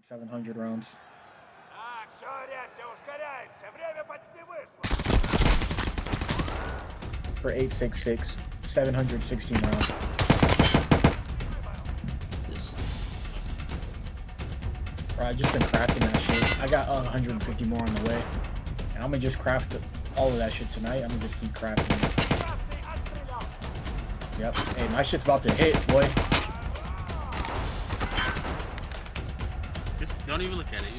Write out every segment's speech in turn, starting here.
700 rounds. Так, все, ребята, ускоряемся. Время почти вышло. For 866, 716 rounds. Bro, I just been crafting that shit. I got 150 more on the way. And I'm gonna just craft all of that shit tonight. I'm gonna just keep crafting it. Yep. Hey, my shit's about to hit, boy. Just don't even look at it.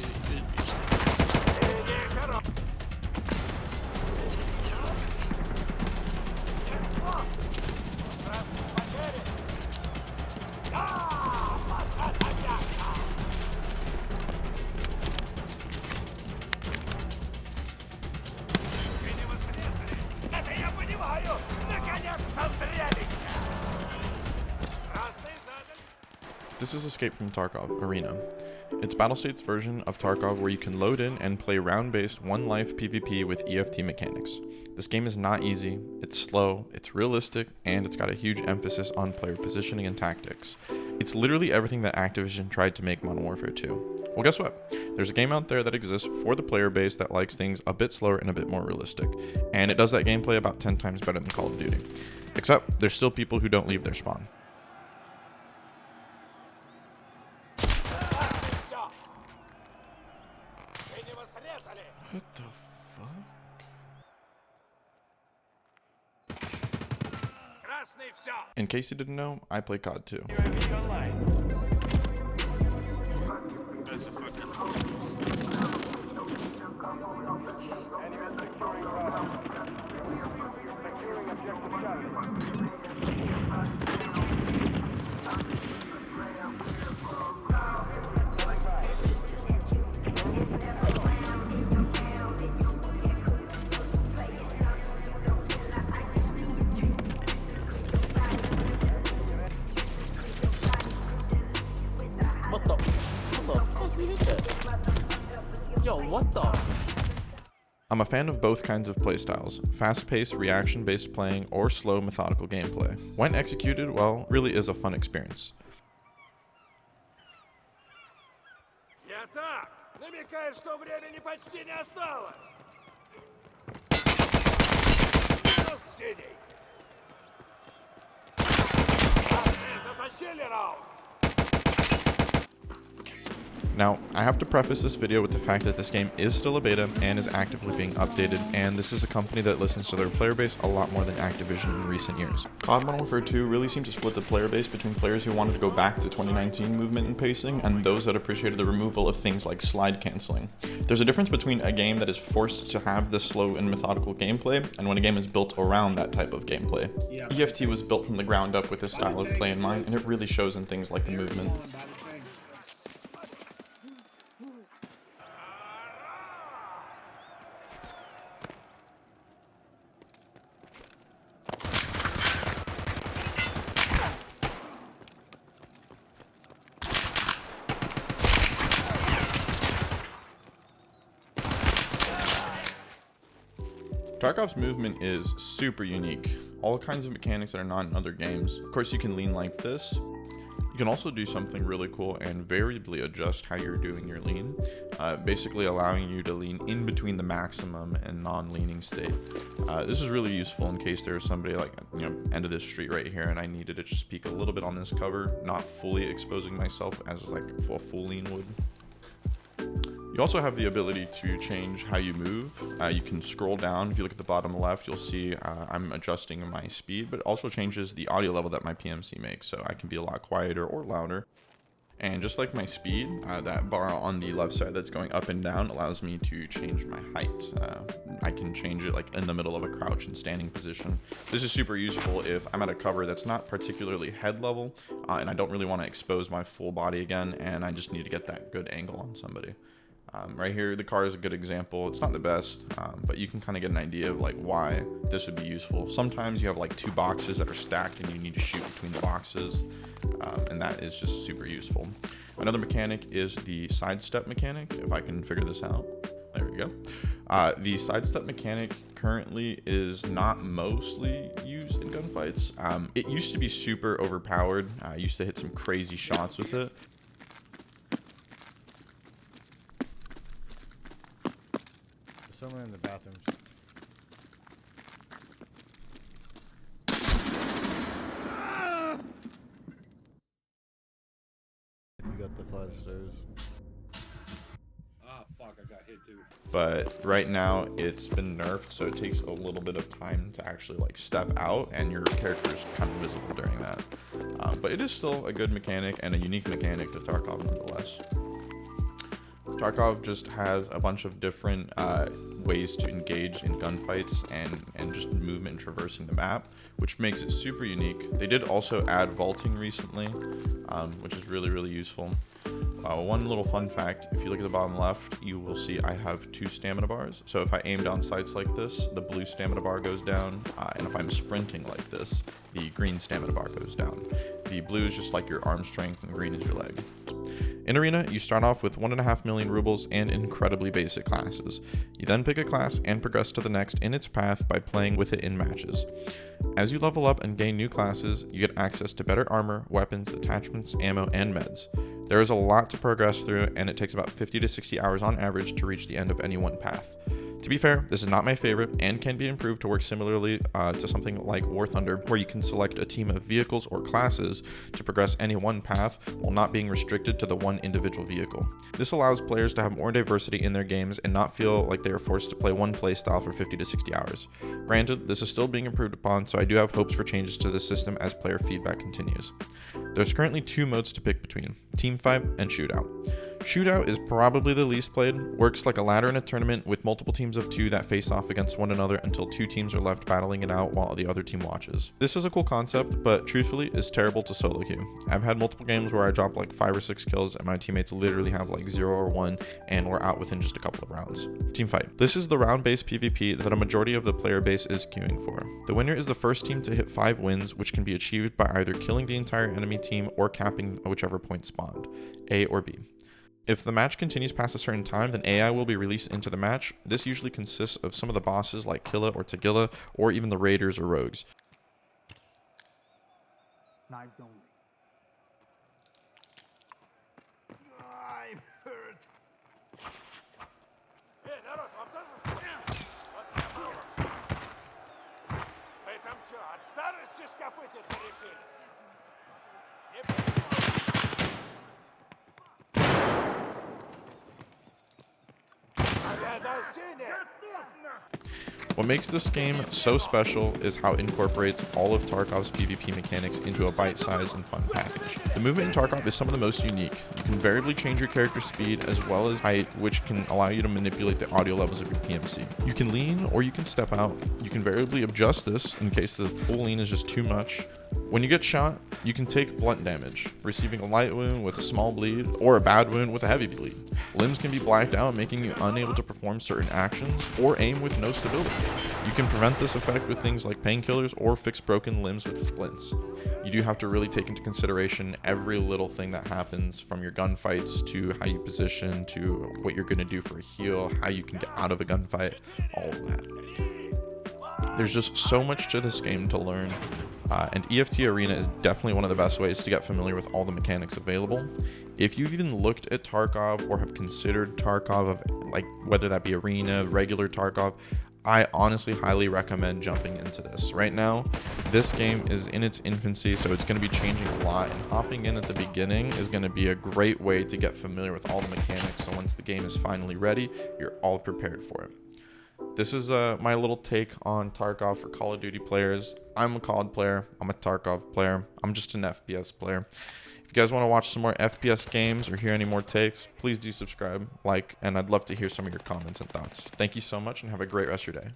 This is Escape from Tarkov Arena. It's Battlestate's version of Tarkov where you can load in and play round-based one-life PvP with EFT mechanics. This game is not easy, it's slow, it's realistic, and it's got a huge emphasis on player positioning and tactics. It's literally everything that Activision tried to make Modern Warfare 2. Well, guess what? There's a game out there that exists for the player base that likes things a bit slower and a bit more realistic, and it does that gameplay about 10 times better than Call of Duty. Except, there's still people who don't leave their spawn. What the fuck? In case you didn't know, I play CoD too. What the fuck you hit that? Yo, what the? I'm a fan of both kinds of playstyles, fast-paced, reaction-based playing, or slow, methodical gameplay. When executed well, really is a fun experience. Я так, намекаю, что времени почти не осталось. Минус синий. Затащили раунд. Now, I have to preface this video with the fact that this game is still a beta and is actively being updated, and this is a company that listens to their player base a lot more than Activision in recent years. CoD Modern Warfare 2 really seemed to split the player base between players who wanted to go back to 2019 movement and pacing, and those that appreciated the removal of things like slide canceling. There's a difference between a game that is forced to have this slow and methodical gameplay, and when a game is built around that type of gameplay. EFT was built from the ground up with this style of play in mind, and it really shows in things like the movement. Tarkov's movement is super unique. All kinds of mechanics that are not in other games. Of course, you can lean like this. You can also do something really cool and variably adjust how you're doing your lean, basically allowing you to lean in between the maximum and non-leaning state. This is really useful in case there's somebody like, end of this street right here and I needed to just peek a little bit on this cover, not fully exposing myself as like a full lean would. You also have the ability to change how you move. You can scroll down. If you look at the bottom left, you'll see I'm adjusting my speed, but it also changes the audio level that my PMC makes, so I can be a lot quieter or louder. And just like my speed, that bar on the left side that's going up and down allows me to change my height. I can change it like in the middle of a crouch and standing position. This is super useful if I'm at a cover that's not particularly head level, and I don't really want to expose my full body again, and I just need to get that good angle on somebody. Right here, the car is a good example. It's not the best, but you can kind of get an idea of like why this would be useful. Sometimes you have like two boxes that are stacked and you need to shoot between the boxes, and that is just super useful. Another mechanic is the sidestep mechanic, if I can figure this out. There we go. The sidestep mechanic currently is not mostly used in gunfights. It used to be super overpowered. I used to hit some crazy shots with it. someone in the bathrooms. If you got the flat stairs. Ah, fuck, I got hit too. But right now it's been nerfed, so it takes a little bit of time to actually like step out, and your character's kind of visible during that. But it is still a good mechanic and a unique mechanic to Tarkov nonetheless. Tarkov just has a bunch of different ways to engage in gunfights and just movement and traversing the map, which makes it super unique. They did also add vaulting recently, which is really, really useful. One little fun fact, if you look at the bottom left, you will see I have 2 stamina bars. So if I aim down sights like this, the blue stamina bar goes down, and if I'm sprinting like this, the green stamina bar goes down. The blue is just like your arm strength, and green is your leg. In Arena, you start off with 1.5 million rubles and incredibly basic classes. You then pick a class and progress to the next in its path by playing with it in matches. As you level up and gain new classes, you get access to better armor, weapons, attachments, ammo, and meds. There is a lot to progress through, and it takes about 50 to 60 hours on average to reach the end of any one path. To be fair, this is not my favorite and can be improved to work similarly to something like War Thunder, where you can select a team of vehicles or classes to progress any one path while not being restricted to the one individual vehicle. This allows players to have more diversity in their games and not feel like they are forced to play one playstyle for 50 to 60 hours. Granted, this is still being improved upon, so I do have hopes for changes to this system as player feedback continues. There's currently 2 modes to pick between, Teamfight and Shootout. Shootout is probably the least played, works like a ladder in a tournament with multiple teams of 2 that face off against one another until 2 teams are left battling it out while the other team watches. This is a cool concept, but truthfully is terrible to solo queue. I've had multiple games where I drop like 5 or 6 kills and my teammates literally have like 0 or 1 and we're out within just a couple of rounds. Teamfight. This is the round-based PvP that a majority of the player base is queuing for. The winner is the first team to hit 5 wins, which can be achieved by either killing the entire enemy team or capping whichever point spawned, A or B. If the match continues past a certain time, then AI will be released into the match. This usually consists of some of the bosses like Killa or Tagilla, or even the raiders or rogues. Knives only. I'm hurt. Эй, народ, вам тоже? Вот. Вы там что, от старости с копытицы решили? What makes this game so special is how it incorporates all of Tarkov's PvP mechanics into a bite-sized and fun package. The movement in Tarkov is some of the most unique. You can variably change your character's speed as well as height, which can allow you to manipulate the audio levels of your PMC. You can lean or you can step out. You can variably adjust this in case the full lean is just too much. When you get shot, you can take blunt damage, receiving a light wound with a small bleed, or a bad wound with a heavy bleed. Limbs can be blacked out, making you unable to perform certain actions, or aim with no stability. You can prevent this effect with things like painkillers or fix broken limbs with splints. You do have to really take into consideration every little thing that happens, from your gunfights to how you position to what you're going to do for a heal, how you can get out of a gunfight, all of that. There's just so much to this game to learn. And EFT Arena is definitely one of the best ways to get familiar with all the mechanics available. If you've even looked at Tarkov or have considered Tarkov, like whether that be Arena, regular Tarkov, I honestly highly recommend jumping into this. Right now, this game is in its infancy, so it's going to be changing a lot, and hopping in at the beginning is going to be a great way to get familiar with all the mechanics, so once the game is finally ready, you're all prepared for it. This is my little take on Tarkov for Call of Duty players. I'm a COD player. I'm a Tarkov player. I'm just an FPS player. If you guys want to watch some more FPS games or hear any more takes, please do subscribe, like, and I'd love to hear some of your comments and thoughts. Thank you so much and have a great rest of your day.